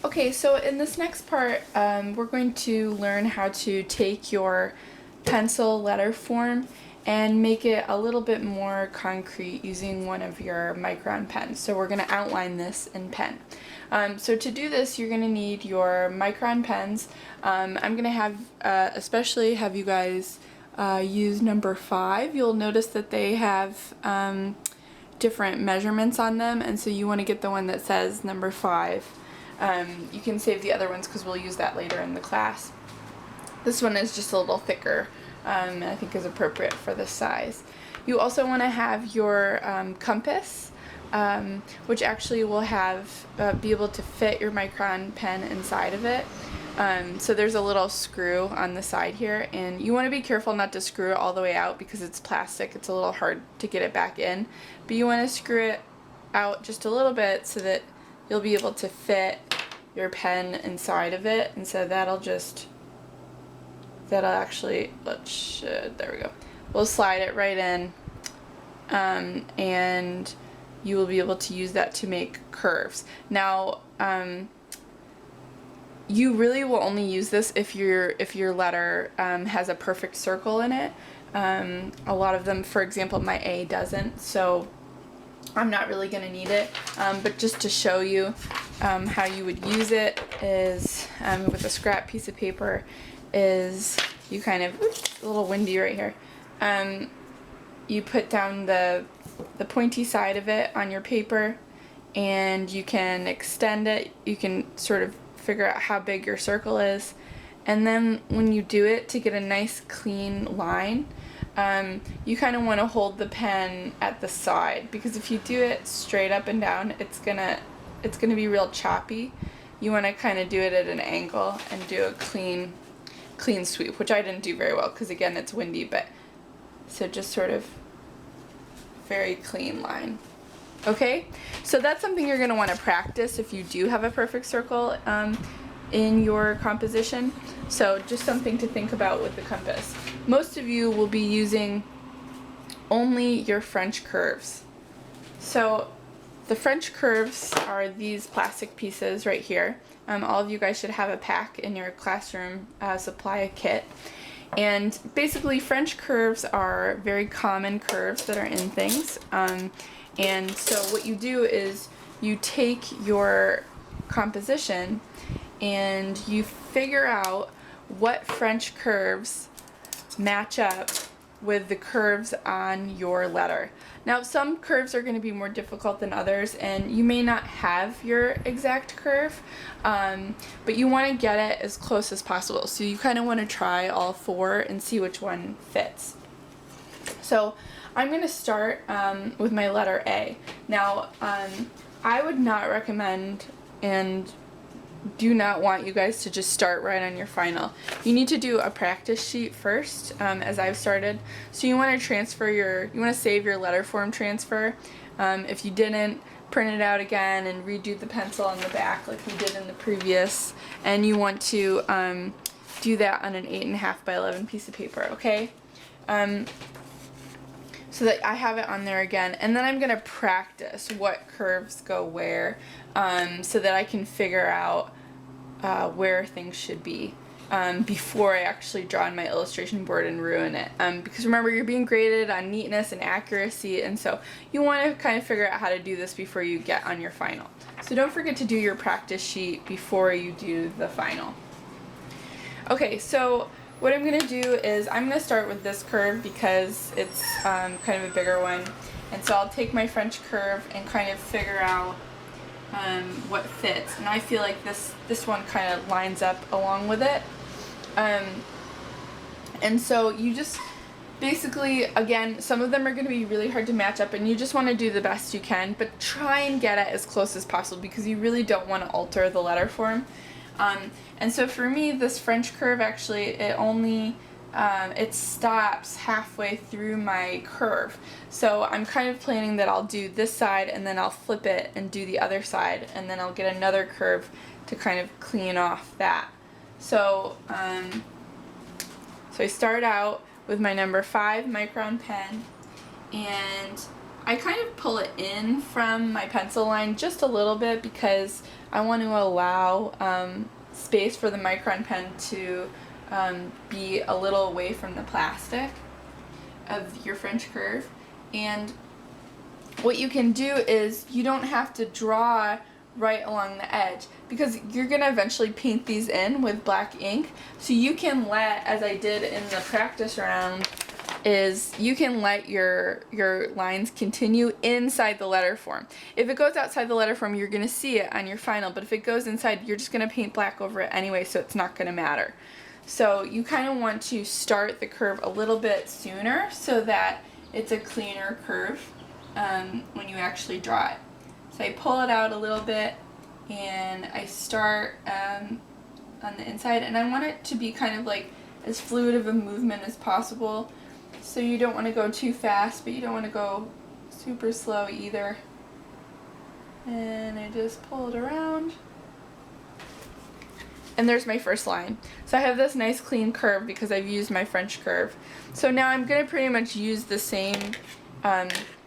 Okay, so in this next part, we're going to learn how to take your pencil letter form and make it a little bit more concrete using one of your Micron pens. So we're going to outline this in pen. So to do this, you're going to need your Micron pens. I'm going to have, especially have you guys use number 5. You'll notice that they have different measurements on them, and so you want to get the one that says number 5. You can save the other ones because we'll use that later in the class. This one is just a little thicker, and I think is appropriate for this size. You also want to have your compass, which actually will have be able to fit your Micron pen inside of it. So there's a little screw on the side here, and you want to be careful not to screw it all the way out because it's plastic. It's a little hard to get it back in, but you want to screw it out just a little bit so that you'll be able to fit your pen inside of it, and so that'll actually, there we go. We'll slide it right in, and you will be able to use that to make curves. Now, you really will only use this if your letter has a perfect circle in it. A lot of them, for example, my A doesn't, so I'm not really going to need it, but just to show you how you would use it is with a scrap piece of paper is you kind of, oops, a little windy right here, you put down the pointy side of it on your paper, and you can extend it. You can sort of figure out how big your circle is, and then when you do it, to get a nice clean line, you kind of want to hold the pen at the side, because if you do it straight up and down, it's gonna be real choppy. You want to kind of do it at an angle and do a clean sweep, which I didn't do very well because again it's windy, but so just sort of very clean line. Okay, so that's something you're going to want to practice if you do have a perfect circle in your composition. So just something to think about with the compass. Most of you will be using only your French curves. So the French curves are these plastic pieces right here. All of you guys should have a pack in your classroom supply kit. And basically French curves are very common curves that are in things. And so what you do is you take your composition and you figure out what French curves match up with the curves on your letter. Now some curves are going to be more difficult than others, and you may not have your exact curve, but you want to get it as close as possible. So you kind of want to try all 4 and see which one fits. So I'm going to start with my letter A. Now, I would not recommend and do not want you guys to just start right on your final. You need to do a practice sheet first, as I've started. So you want to you want to save your letter form transfer. If you didn't, print it out again and redo the pencil on the back like we did in the previous. And you want to do that on an 8.5 by 11 piece of paper, okay? So that I have it on there again, and then I'm going to practice what curves go where, so that I can figure out where things should be before I actually draw on my illustration board and ruin it. Because remember, you're being graded on neatness and accuracy, and so you want to kind of figure out how to do this before you get on your final. So don't forget to do your practice sheet before you do the final. Okay, so what I'm going to do is I'm going to start with this curve because it's kind of a bigger one, and so I'll take my French curve and kind of figure out what fits, and I feel like this one kind of lines up along with it, and so you just basically, again, some of them are going to be really hard to match up, and you just want to do the best you can, but try and get it as close as possible because you really don't want to alter the letter form. And so for me, this French curve actually, it stops halfway through my curve. So I'm kind of planning that I'll do this side and then I'll flip it and do the other side, and then I'll get another curve to kind of clean off that. So, so I start out with my number 5 Micron pen, and I kind of pull it in from my pencil line just a little bit because I want to allow space for the micron pen to be a little away from the plastic of your French curve. And what you can do is you don't have to draw right along the edge because you're going to eventually paint these in with black ink. So you can let, as I did in the practice round, is you can let your lines continue inside the letter form. If it goes outside the letter form, you're going to see it on your final, but if it goes inside, you're just going to paint black over it anyway, so it's not going to matter. So you kind of want to start the curve a little bit sooner so that it's a cleaner curve when you actually draw it. So I pull it out a little bit and I start on the inside, and I want it to be kind of like as fluid of a movement as possible. So you don't want to go too fast, but you don't want to go super slow either. And I just pull it around. And there's my first line. So I have this nice clean curve because I've used my French curve. So now I'm going to pretty much use the same,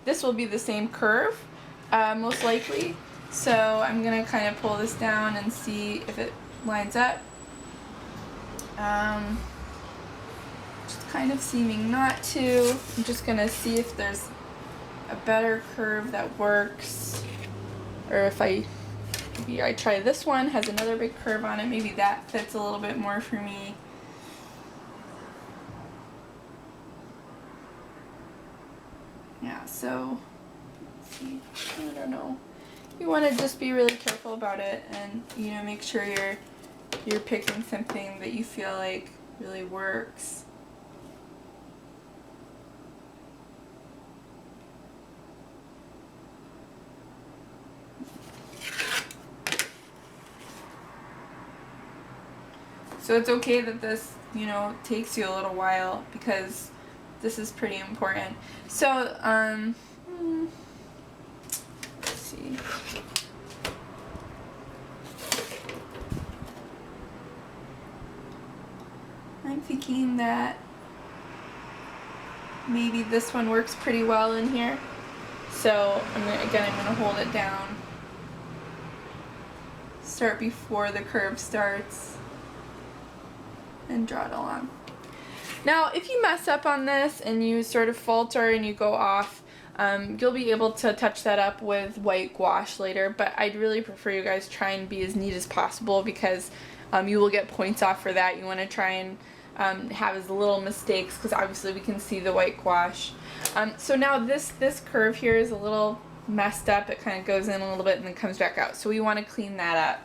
this will be the same curve, most likely. So I'm going to kind of pull this down and see if it lines up. Just kind of seeming not to. I'm just going to see if there's a better curve that works, or if maybe I try this one, has another big curve on it, maybe that fits a little bit more for me. Yeah, so let's see, I don't know. You want to just be really careful about it and, you know, make sure you're picking something that you feel like really works. So it's okay that this, you know, takes you a little while because this is pretty important. So, let's see. I'm thinking that maybe this one works pretty well in here. So I'm gonna hold it down. Start before the curve starts. And draw it along. Now, if you mess up on this and you sort of falter and you go off, you'll be able to touch that up with white gouache later, but I'd really prefer you guys try and be as neat as possible because you will get points off for that. You want to try and have as little mistakes because obviously we can see the white gouache. So now this curve here is a little messed up. It kind of goes in a little bit and then comes back out. So we want to clean that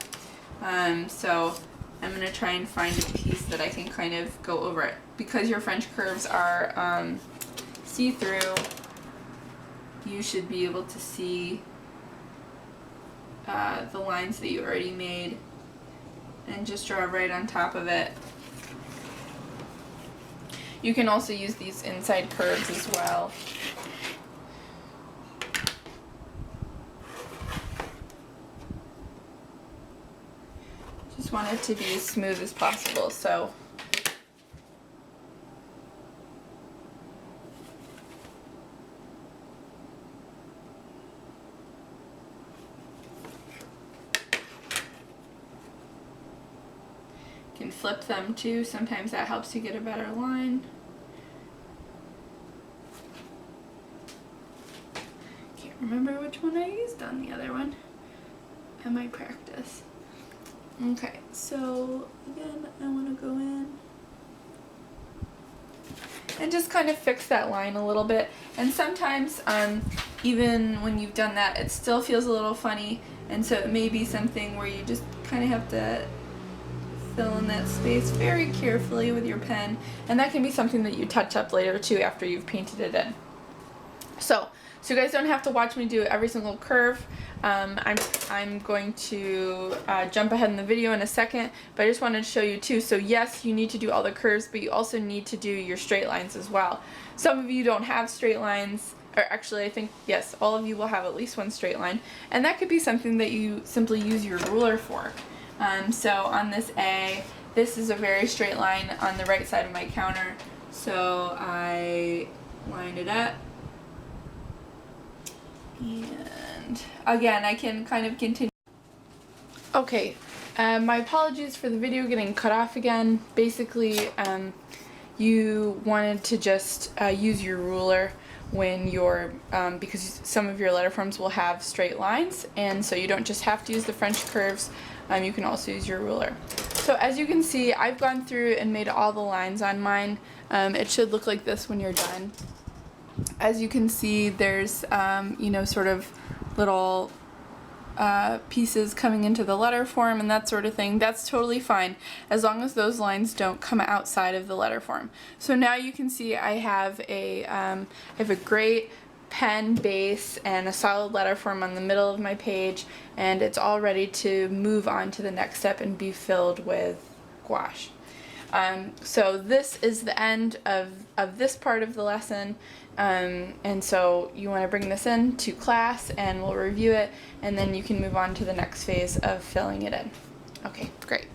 up. So I'm going to try and find a piece that I can kind of go over it. Because your French curves are see-through, you should be able to see the lines that you already made and just draw right on top of it. You can also use these inside curves as well. Just want it to be as smooth as possible, so you can flip them too. Sometimes that helps you get a better line. Can't remember which one I used on the other one at my practice. Okay, so again, I want to go in and just kind of fix that line a little bit. And sometimes, even when you've done that, it still feels a little funny, and so it may be something where you just kind of have to fill in that space very carefully with your pen, and that can be something that you touch up later too after you've painted it in. So you guys don't have to watch me do every single curve. I'm going to jump ahead in the video in a second, but I just wanted to show you too. So yes, you need to do all the curves, but you also need to do your straight lines as well. Some of you don't have straight lines, or actually I think, yes, all of you will have at least one straight line, and that could be something that you simply use your ruler for. So on this A, this is a very straight line on the right side of my counter, so I lined it up. And again, I can kind of continue. Okay, my apologies for the video getting cut off again. Basically, you wanted to just use your ruler when you're, because some of your letter forms will have straight lines, and so you don't just have to use the French curves, you can also use your ruler. So as you can see, I've gone through and made all the lines on mine. It should look like this when you're done. As you can see, there's, you know, sort of little pieces coming into the letter form and that sort of thing. That's totally fine as long as those lines don't come outside of the letter form. So now you can see I have a great pen base and a solid letter form on the middle of my page, and it's all ready to move on to the next step and be filled with gouache. So this is the end of this part of the lesson, and so you want to bring this in to class and we'll review it, and then you can move on to the next phase of filling it in. Okay, great.